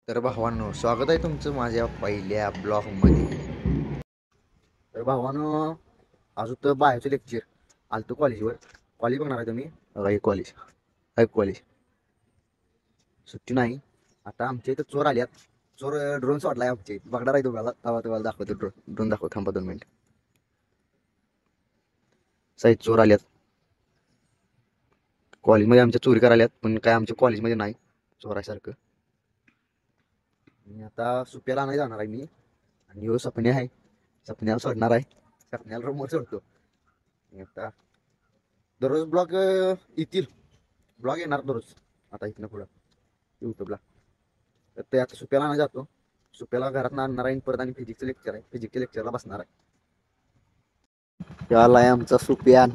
तर भावांनो, स्वागत आहे तुमचं माझ्या पहिल्या ब्लॉगमध्ये. तर भावांनो, अजून तर बाहेरचं लेक्चर आलतो कॉलेजवर. कॉलेज बघणार आहे तुम्ही? हे कॉलेज सुट्टी नाही. आता आमच्या इथं चोर आल्यात. चोर ड्रोन सोडलाय आमच्या इथं. बघणार आहे तुम्हाला. तुम्हाला दाखवतो ड्रोन दाखव. थांबा 2 मिनिट. साईज चोर आल्यात कॉलेजमध्ये आमच्या. चोरी करायला आल्यात, पण काय आमच्या कॉलेजमध्ये नाही चोरासारखं. मी आता सुप्याला आणायला जाणार आहे मी. आणि ह्यो सपने आहे. सपन्याला सोडणार आहे. सपन्याला रूमवर सोडतो. आता दररोज ब्लॉग येतील. ब्लॉग येणार दररोज आता इथनं पुढं यूट्यूबला. तर ते आता सुप्याला आणायला जातो. सुप्याला घरात आणणार आहे. परत आणि फिजिक्सचं लेक्चर आहे. फिजिक्सच्या लेक्चरला बसणार आहे. त्याला आहे आमचा सुप्यान.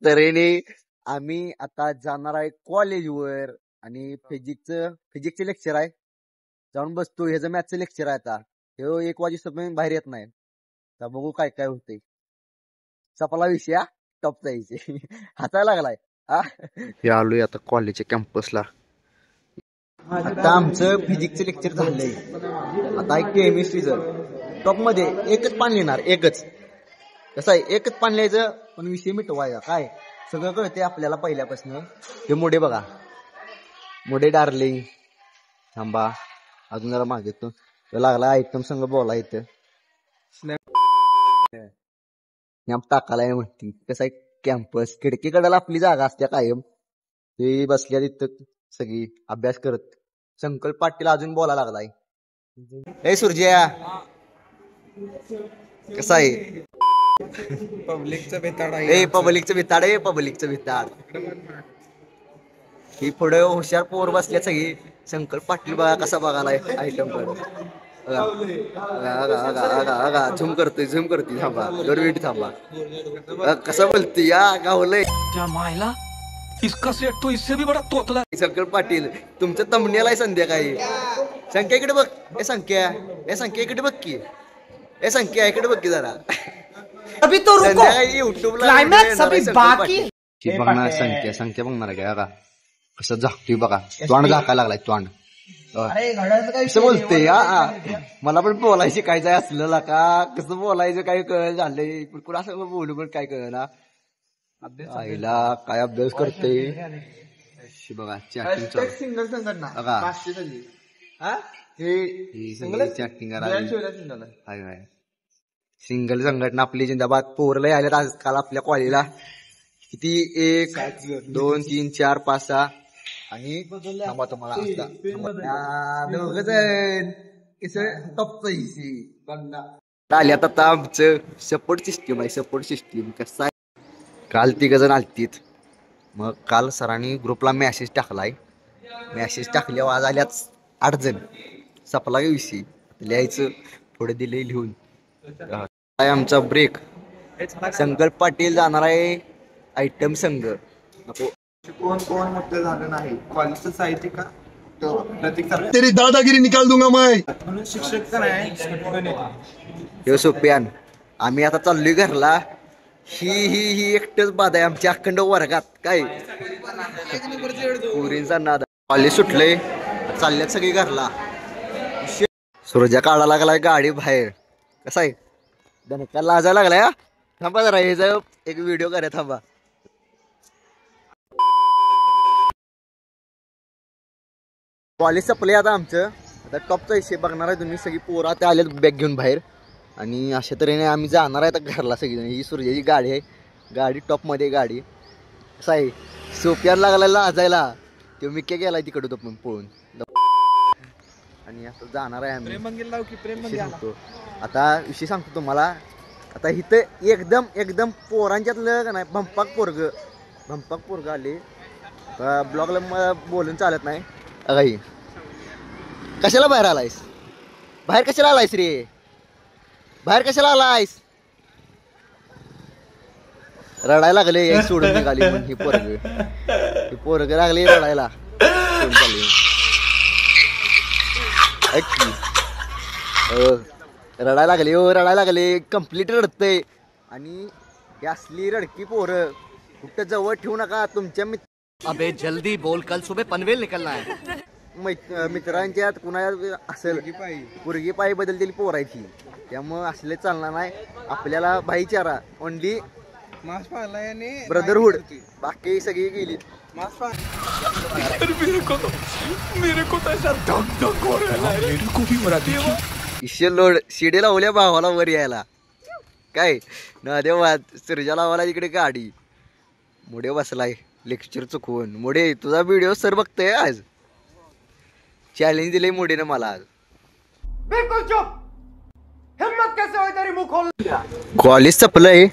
तऱ्हेने आम्ही आता जाणार आहे कॉलेजवर. आणि फिजिक्सचं लेक्चर आहे. जाऊन बसतो. ह्याचं मॅथचं लेक्चर आहे. आता हे 1 वाजेपर्यंत बाहेर येत नाही. तर बघू काय काय होतंय. सपला विषय टॉपचा विषय हसायला लागलाय. हे आलोय आता कॉलेजच्या कॅम्पसला. आता आमचं फिजिक्सचं लेक्चर झालंय. आता केमिस्ट्रीचं टॉप मध्ये एकच पान लिहिणार. एकच कसं आहे, एकच पान लिहायचं, पण विषय मिटवायचा. काय सगळं कळते आपल्याला पहिल्यापासून. हे मोठे बघा, मोठे डार्लिंग. थांबा अजून जरा मागे तो लागला आयटम संग बोला. इथं टाकायला म्हणते. कसं आहे कॅम्पस, खिडकीकडेला आपली जागा असते कायम. ते बसल्या तिथं सगळी अभ्यास करत. संकल्प पाटील अजून बोला लागलाय. ए सुरजिया, कसा आहे? पब्लिकचं बेताड आहे. पब्लिकचं बेताड. ही पुढे हुशार पोर बसल्या सगळी. संकल्प पाटील बघा कसा बघालाय आयटम कडे. झूम करतोय. थांबा 2 मिनिट थांबा. कसं बोलतोय या गावलंय मायला इसका सेट तो इससे भी बड़ा तोतला. संकल्प पाटील तुमचं तमनेला आहे संध्याकाळी. संख्या इकडे बघ. संख्या इकडे बघ की. संख्या इकडे बघ की जरा. अभी तो रुको, संध्याकाळी युट्यूबला क्लायमॅक्स अभी बाकी. बघणार संख्या बघणार आहे का? कसं झाकतोय बघा. तोंड झाकायला लागलाय. तोंड कसं बोलते या. मला पण बोलायची काय जाय असलेला का. कसं बोलायचं काय कळ झालंय. पण कुणा असं बोलू पण काय कळना. आईला काय अभ्यास करते बघा. चॅटिंग सिंगल संघटना बघा. चॅटिंग सिंगल संघटना आपली जिंदाबाद. पोरलंय आल्यात आजकाल आपल्या कॉलेजला. किती 1 2 3 4 5 6 आणि थांबा तुम्हाला आल्यात. आता आमचं सपोर्ट सिस्टीम आहे. सपोर्ट सिस्टीम कसं आहे, काल 3 जण आलतीत. मग काल सरांनी ग्रुपला मेसेज टाकलाय. मेसेज टाकल्यावर आज आल्यात 8 जण. सपला विषय लिहायचं. पुढे दिले लिहून. आमचा ब्रेक. संकल्प पाटील जाणार आहे आयटम संघ. कोण मोठं झालं नाही. कॉलेजचं साहित्य का तेरी दादागिरी निकाल दूंगा मैं. म्हणून शिक्षक का नाही. हे सोप्यान आम्ही आता चाललोय घरला. ही एकटच बाद आहे आमच्या अखंड वर्गात. काय पुरींचा नाद. कॉलेज सुटले, चालल्यात सगळी घरला. सूर्या काढा लागलाय गाडी बाहेर. कसं आहे दणका लाजायला लागलाय. थांबा जरा हे एक व्हिडिओ करा. थांबा. कॉलेज संपले आता आमचं. आता टॉपचा विषय बघणार आहे तुम्ही. सगळी पोरं आता आलेत बॅग घेऊन बाहेर. आणि अशा तऱ्हेने आम्ही जाणार आहे आता घरला सगळीजण. ही सूर्याची गाडी आहे. गाडी टॉपमध्ये गाडी. कसं आहे सोप्याला लागला लाजायला. तो मिक्या गेलाय तिकडे तो पण पळून. आणि आता जाणार आहे आम्ही. आता विषय सांगतो तुम्हाला. आता इथं एकदम पोरांच्यातलं का नाही भंपाक पोरग आले. ब्लॉगला बोलून चालत नाही. काही कशाला बाहेर आलायस? बाहेर कशाला आलायस? रडायला लागले. सोडून निघाली ही पोरग लागली रडायला. रडायला लागले. कंप्लीट रडतय. आणि ही असली रडकी पोरं कुठं जवळ ठेवू नका तुमच्या. अबे जल्दी बोल, कल सुबह पनवेल निकलना है. मित्रांच्यात कुणाच्या असेल पोरगी पायी बदलतील पोरायची, त्यामुळं असले चालणार नाही. आपल्याला भाईचारा ओनली ब्रदरहुड, बाकी सगळी गेली. लोड शिडे लावल्या भावाला वर यायला काय ना देवा. सर्जा लावाला इकडे गाडी. मुडे बसलाय लेक्चर चुकवून. मुडे तुझा व्हिडिओ सर बघतोय आज. चॅलेंज दिलंय मुडेनं मला आज. बिल्कुल चुप. हिम्मत कैसे होई तेरी मुंह खोल. कॉलेज संपलंय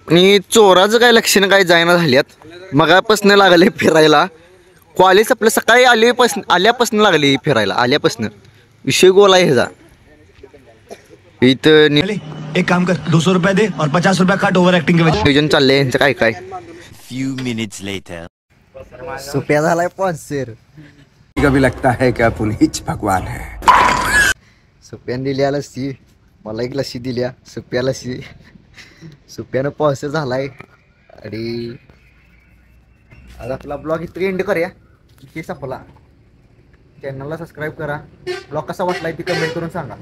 आणि चोराचं काय लक्षणं काय जायना झाल्यात. मगापासून लागले फिरायला. कॉलेज आपलं सकाळी आल्यापासून लागले फिरायला. आल्यापासून विषय गोल आहे ह्याचा. इथं एक काम कर 200 रुपए दे और 50 रुपए काट ओवर एक्टिंग के वजह. नियोजन चाललंय यांचं काय काय. few minutes later. सुप्या झालाय स्पॉन्सर. कभी लगता है कि अपन हिच भगवान है. सुप्यान दिल्या लस्सी, मला एक लस्सी दिल्या. सुप्या लस्सी. सुप्यानं स्पॉन्सर झालाय. आणि आज आपला ब्लॉग इथं एंड करूया. केस आपला चॅनलला सबस्क्राईब करा. ब्लॉग कसा वाटलाय ती कमेंट करून सांगा.